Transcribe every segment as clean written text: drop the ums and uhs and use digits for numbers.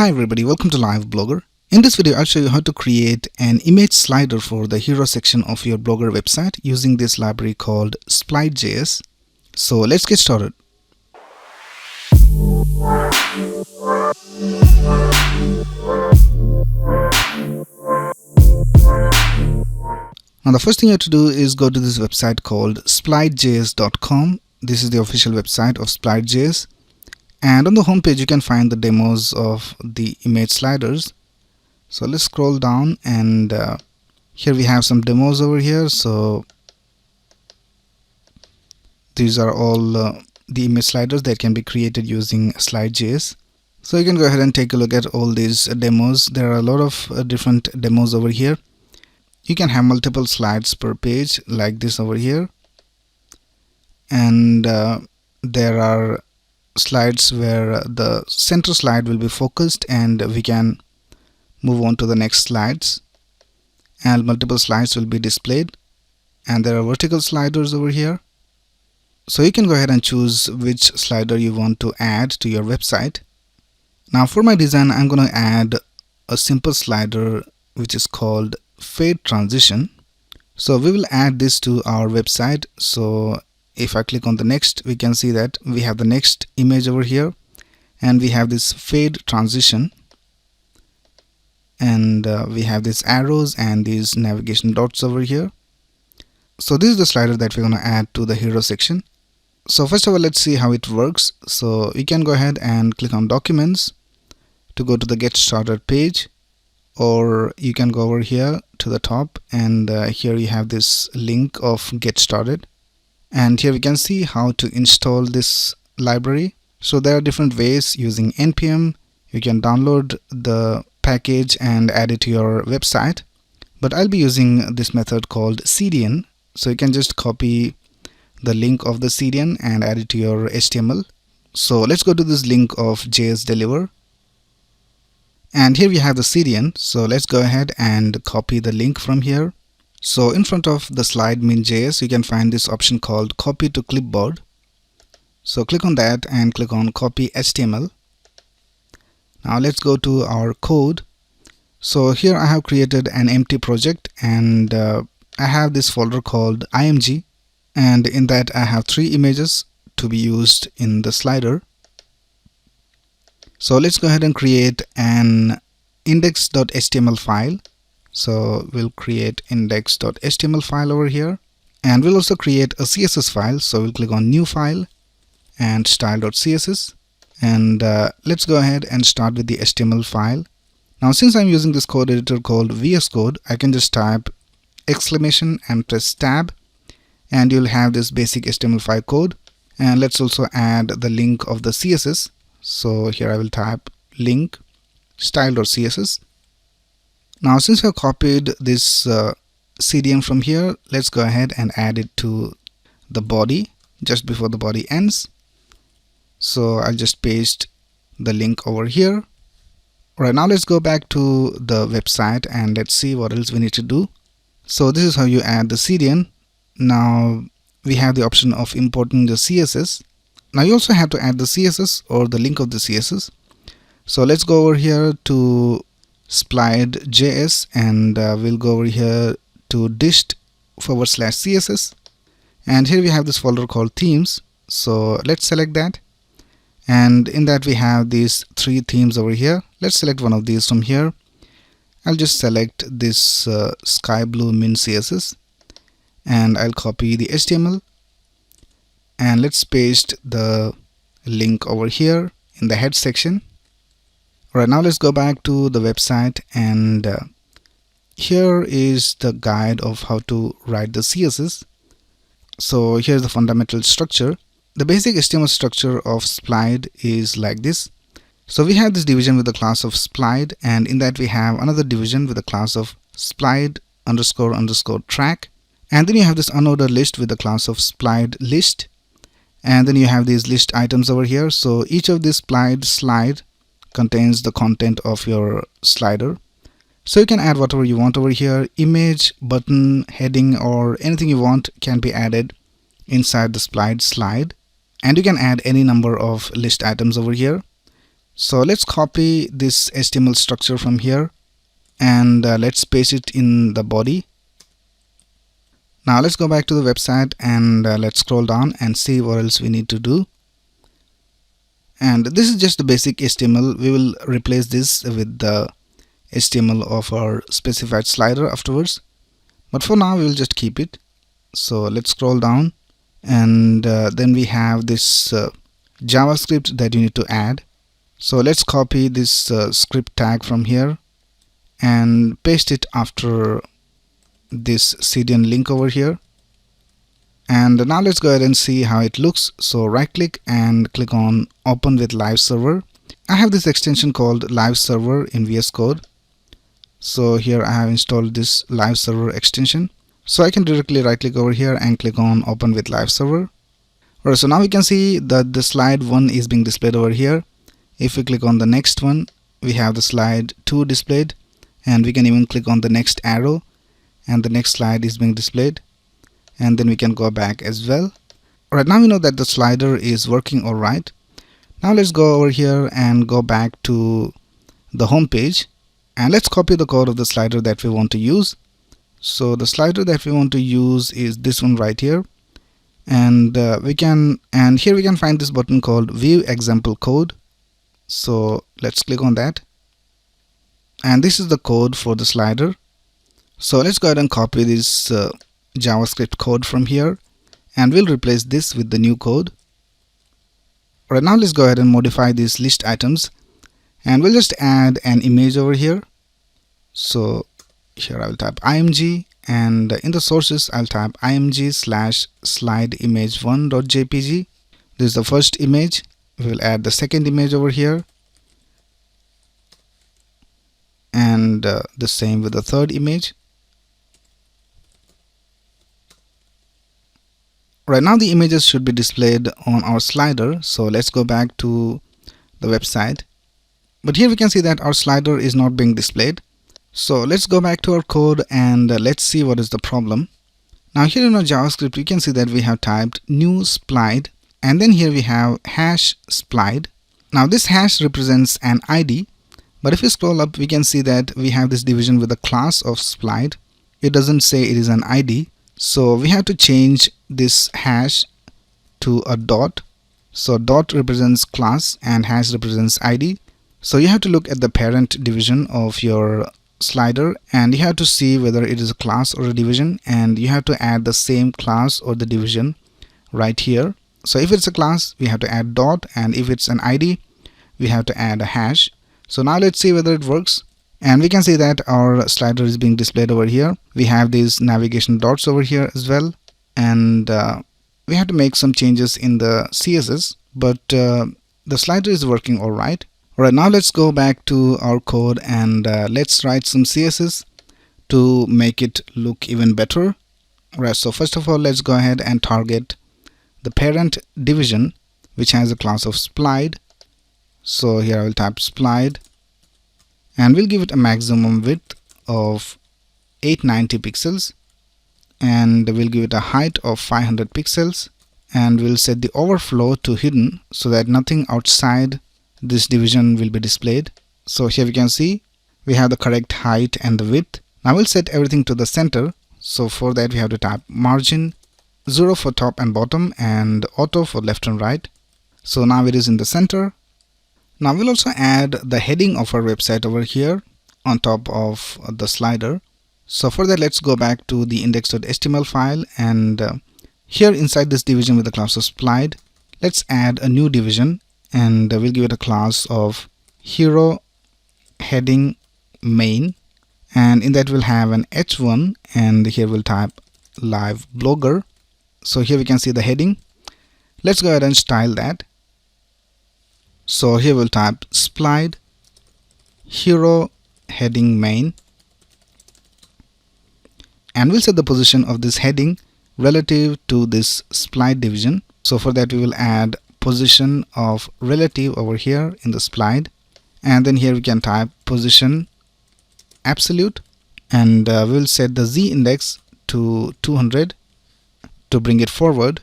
Hi everybody, welcome to Live Blogger. In this video, I'll show you how to create an image slider for the hero section of your Blogger website using this library called Splide.js. So let's get started. Now the first thing you have to do is go to this website called splidejs.com. This is the official website of Splide.js. And on the home page you can find the demos of the image sliders. So let's scroll down, and here we have some demos over here. So these are all the image sliders that can be created using Splide.js. So you can go ahead and take a look at all these demos. There are a lot of different demos over here. You can have multiple slides per page like this over here, and there are slides where the center slide will be focused and we can move on to the next slides, and multiple slides will be displayed. And there are vertical sliders over here, so you can go ahead and choose which slider you want to add to your website. Now for my design, I'm going to add a simple slider which is called fade transition. So we will add this to our website. So if I click on the next, we can see that we have the next image over here, and we have this fade transition, and we have these arrows and these navigation dots over here. So this is the slider that we're going to add to the hero section. So first of all, let's see how it works. So you can go ahead and click on documents to go to the get started page, or you can go over here to the top, and here you have this link of get started. And here we can see how to install this library. So there are different ways using npm. You can download the package and add it to your website, but I'll be using this method called cdn. So you can just copy the link of the cdn and add it to your HTML. So let's go to this link of JS deliver, and here we have the cdn. So let's go ahead and copy the link from here. So in front of the slide min.js, you can find this option called copy to clipboard. So click on that and click on copy HTML. Now let's go to our code. So here I have created an empty project, and I have this folder called img, and in that I have 3 images to be used in the slider. So let's go ahead and create an index.html file. So we'll create index.html file over here, and we'll also create a CSS file. So we'll click on new file and style.css, and let's go ahead and start with the HTML file. Now since I'm using this code editor called VS Code, I can just type exclamation and press tab, and you'll have this basic HTML5 code. And let's also add the link of the CSS. So here I will type link style.css. Now since we have copied this CDN from here, let's go ahead and add it to the body just before the body ends. So I'll just paste the link over here. Alright, now let's go back to the website and let's see what else we need to do. So this is how you add the CDN. Now we have the option of importing the CSS. Now you also have to add the CSS or the link of the CSS. So let's go over here to Splide.js, and we'll go over here to dist/CSS, and here we have this folder called themes. So let's select that, and in that we have these 3 themes over here. Let's select one of these from here. I'll just select this sky blue min CSS, and I'll copy the HTML, and let's paste the link over here in the head section. Alright, now let's go back to the website, and here is the guide of how to write the CSS. So here's the fundamental structure. The basic HTML structure of Splide is like this. So we have this division with the class of Splide, and in that we have another division with the class of Splide __ track, and then you have this unordered list with the class of Splide list, and then you have these list items over here. So each of these Splide slide contains the content of your slider. So you can add whatever you want over here. Image, button, heading, or anything you want can be added inside the Splide slide, and you can add any number of list items over here. So let's copy this HTML structure from here and let's paste it in the body. Now let's go back to the website and let's scroll down and see what else we need to do. And this is just the basic HTML. We will replace this with the HTML of our specified slider afterwards, but for now we will just keep it. So let's scroll down and then we have this JavaScript that you need to add. So let's copy this script tag from here and paste it after this CDN link over here. And now let's go ahead and see how it looks. So right click and click on open with live server. I have this extension called live server in VS Code. So here I have installed this live server extension. So I can directly right click over here and click on open with live server. Alright, so now we can see that the slide 1 is being displayed over here. If we click on the next one, we have the slide 2 displayed, and we can even click on the next arrow and the next slide is being displayed, and then we can go back as well. Alright, now we know that the slider is working alright. Now let's go over here and go back to the home page and let's copy the code of the slider that we want to use. So the slider that we want to use is this one right here, and here we can find this button called view example code. So let's click on that, and this is the code for the slider. So let's go ahead and copy this JavaScript code from here and we'll replace this with the new code. Right now let's go ahead and modify these list items and we'll just add an image over here. So here I will type img, and in the sources I'll type img/slideimage1.jpg. This is the first image. We will add the second image over here, and the same with the third image. Right now the images should be displayed on our slider. So let's go back to the website, but here we can see that our slider is not being displayed. So let's go back to our code and let's see what is the problem. Now here in our JavaScript we can see that we have typed new Splide, and then here we have hash Splide. Now this hash represents an ID, but if we scroll up we can see that we have this division with a class of Splide. It doesn't say it is an ID, so we have to change this hash to a dot. So dot represents class and hash represents ID. So you have to look at the parent division of your slider and you have to see whether it is a class or a division, and you have to add the same class or the division right here. So if it's a class we have to add dot, and if it's an ID we have to add a hash. So now let's see whether it works, and we can see that our slider is being displayed over here. We have these navigation dots over here as well, and we have to make some changes in the CSS, but the slider is working alright. Alright, now let's go back to our code and let's write some CSS to make it look even better. Alright, so first of all let's go ahead and target the parent division, which has a class of Splide. So here I will type Splide and we'll give it a maximum width of 890 pixels, and we'll give it a height of 500 pixels, and we'll set the overflow to hidden so that nothing outside this division will be displayed. So here we can see we have the correct height and the width. Now we'll set everything to the center. So for that we have to type margin 0 for top and bottom and auto for left and right. So now it is in the center. Now we'll also add the heading of our website over here on top of the slider. So for that let's go back to the index.html file, and here inside this division with the class of Splide, let's add a new division, and we'll give it a class of hero heading main, and in that we'll have an h1, and here we'll type live blogger. So here we can see the heading. Let's go ahead and style that. So here we'll type Splide hero heading main, and we'll set the position of this heading relative to this Splide division. So for that we will add position of relative over here in the Splide, and then here we can type position absolute, and we'll set the z index to 200 to bring it forward,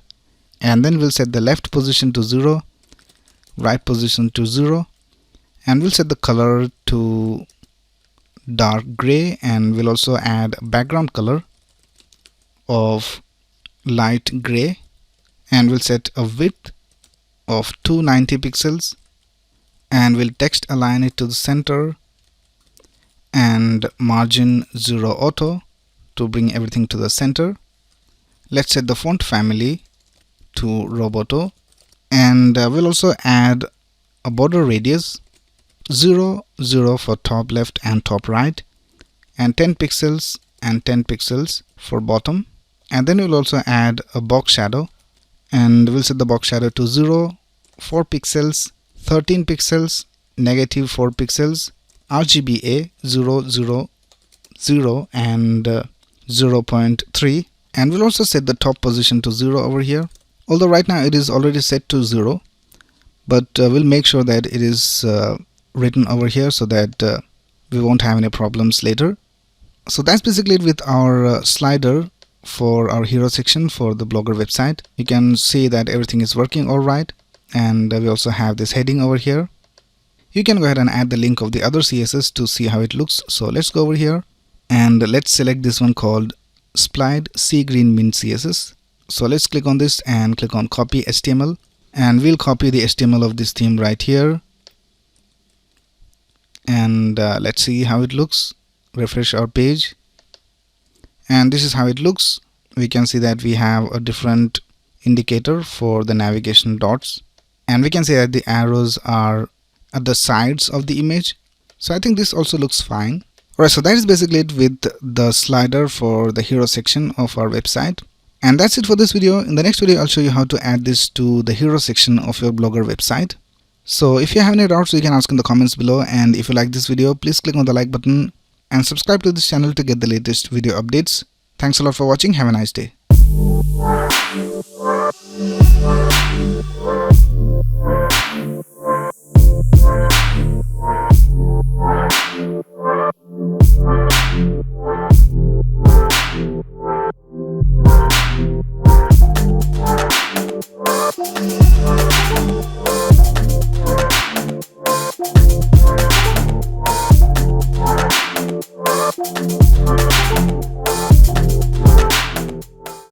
and then we'll set the left position to 0, right position to 0, and we'll set the color to dark gray, and we'll also add a background color of light gray, and we'll set a width of 290 pixels, and we'll text align it to the center and margin 0 auto to bring everything to the center. Let's set the font family to Roboto, and we'll also add a border radius 0 0 for top left and top right, and 10 pixels and 10 pixels for bottom. And then we'll also add a box shadow, and we'll set the box shadow to 0 4 pixels, 13 pixels, negative 4 pixels, RGBA 0 0 0 and 0.3, and we'll also set the top position to 0 over here, although right now it is already set to 0, but we'll make sure that it is written over here so that we won't have any problems later. So that's basically it with our slider for our hero section for the Blogger website. You can see that everything is working alright, and we also have this heading over here. You can go ahead and add the link of the other CSS to see how it looks. So let's go over here and let's select this one called Splide Sea Green Mint CSS. So let's click on this and click on copy HTML, and we'll copy the HTML of this theme right here, and let's see how it looks. Refresh our page, and this is how it looks. We can see that we have a different indicator for the navigation dots, and we can see that the arrows are at the sides of the image. So I think this also looks fine. Alright, so that is basically it with the slider for the hero section of our website. And that's it for this video. In the next video, I'll show you how to add this to the hero section of your Blogger website. So if you have any doubts, you can ask in the comments below, and if you like this video, please click on the like button and subscribe to this channel to get the latest video updates. Thanks a lot for watching. Have a nice day.